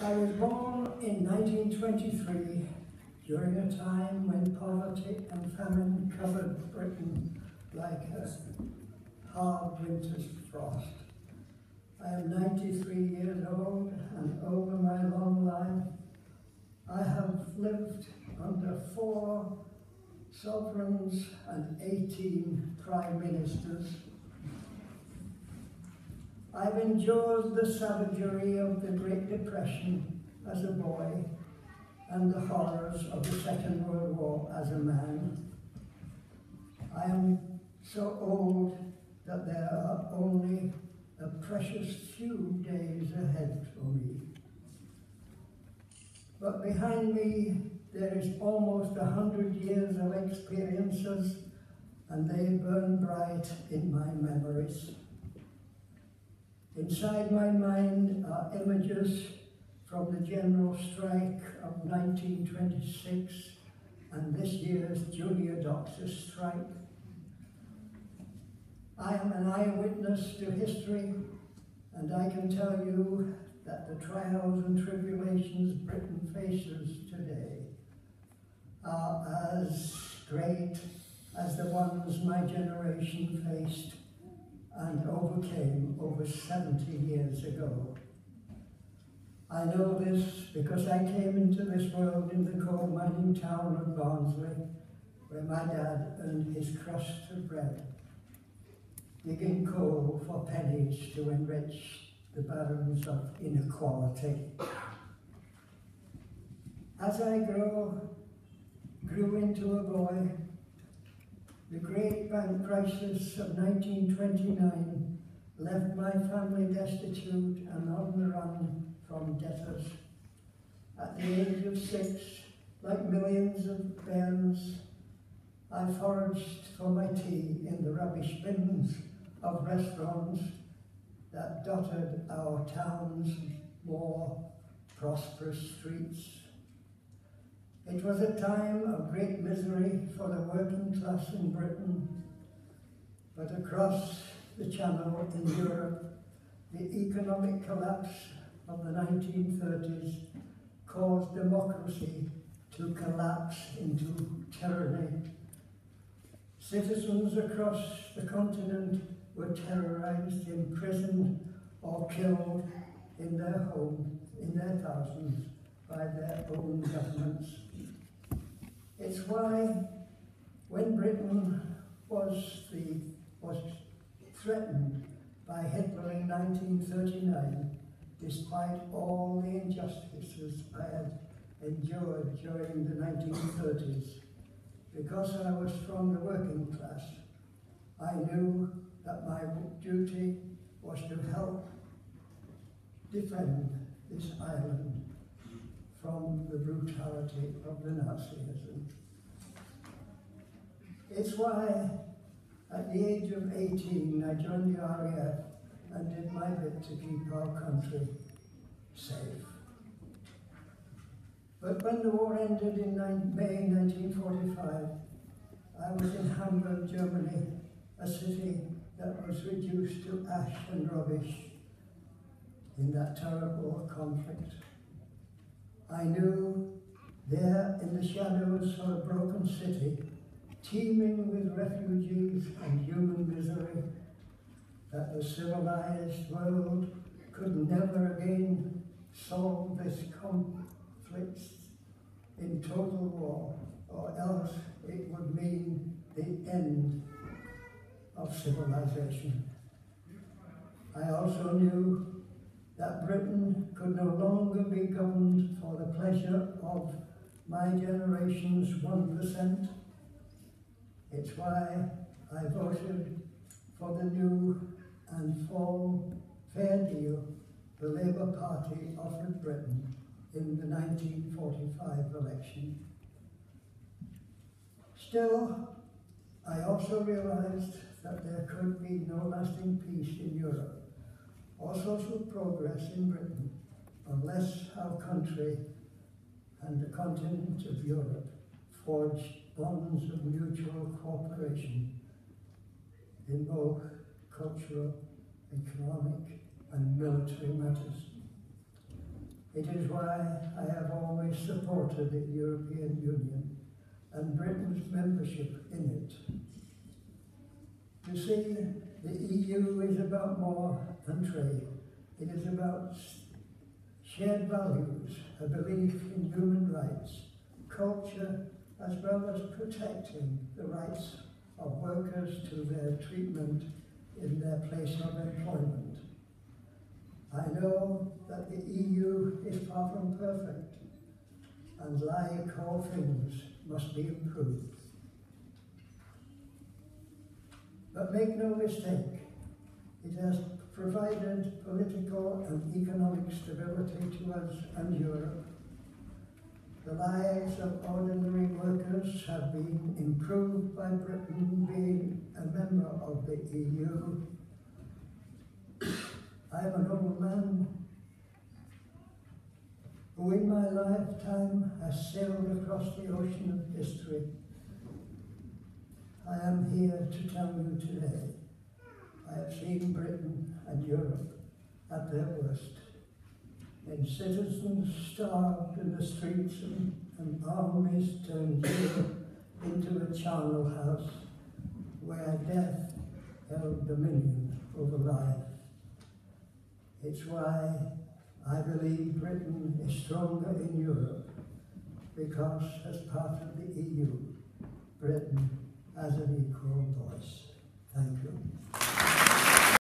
I was born in 1923 during a time when poverty and famine covered Britain like a hard winter's frost. I am 93 years old, and over my long life I have lived under 4 sovereigns and 18 prime ministers. I've endured the savagery of the Great Depression as a boy and the horrors of the Second World War as a man. I am so old that there are only a precious few days ahead for me. But behind me there is almost 100 years of experiences, and they burn bright in my memories. Inside my mind are images from the general strike of 1926 and this year's junior doctors' strike. I am an eyewitness to history, and I can tell you that the trials and tribulations Britain faces today are as great as the ones my generation faced and overcame over 70 years ago. I know this because I came into this world in the coal mining town of Barnsley, where my dad earned his crust of bread, digging coal for pennies to enrich the barons of inequality. As I grew into a boy, the great bank crisis of 1929 left my family destitute and on the run from debtors. At the age of 6, like millions of bairns, I foraged for my tea in the rubbish bins of restaurants that dotted our town's more prosperous streets. It was a time of great misery for the working class in Britain, but across the Channel in Europe, the economic collapse of the 1930s caused democracy to collapse into tyranny. Citizens across the continent were terrorized, imprisoned, or killed in their homes, in their thousands, by their own governments. It's why, when Britain was threatened by Hitler in 1939, despite all the injustices I had endured during the 1930s, because I was from the working class, I knew that my duty was to help defend this island from the brutality of the Nazism. It's why, at the age of 18, I joined the RAF and did my bit to keep our country safe. But when the war ended in May 1945, I was in Hamburg, Germany, a city that was reduced to ash and rubbish in that terrible conflict. I knew there in the shadows of a broken city, teeming with refugees and human misery, that the civilized world could never again solve this conflict in total war, or else it would mean the end of civilization. I also knew that Britain could no longer be governed for the pleasure of my generation's 1%. It's why I voted for the new and full fair deal the Labour Party offered Britain in the 1945 election. Still, I also realized that there could be no lasting peace in Europe or social progress in Britain unless our country and the continent of Europe forged bonds of mutual cooperation in both cultural, economic, and military matters. It is why I have always supported the European Union and Britain's membership in it. You see, the EU is about more than trade. It is about shared values, a belief in human rights, culture, as well as protecting the rights of workers to their treatment in their place of employment. I know that the EU is far from perfect, and like all things must be improved. But make no mistake, it has provided political and economic stability to us and Europe. The lives of ordinary workers have been improved by Britain being a member of the EU. I am an old man who in my lifetime has sailed across the ocean of history. I am here to tell you today, I have seen Britain and Europe at their worst, when citizens starved in the streets and armies turned Europe into a charnel house where death held dominion over life. It's why I believe Britain is stronger in Europe, because as part of the EU, Britain has an equal voice. Thank you.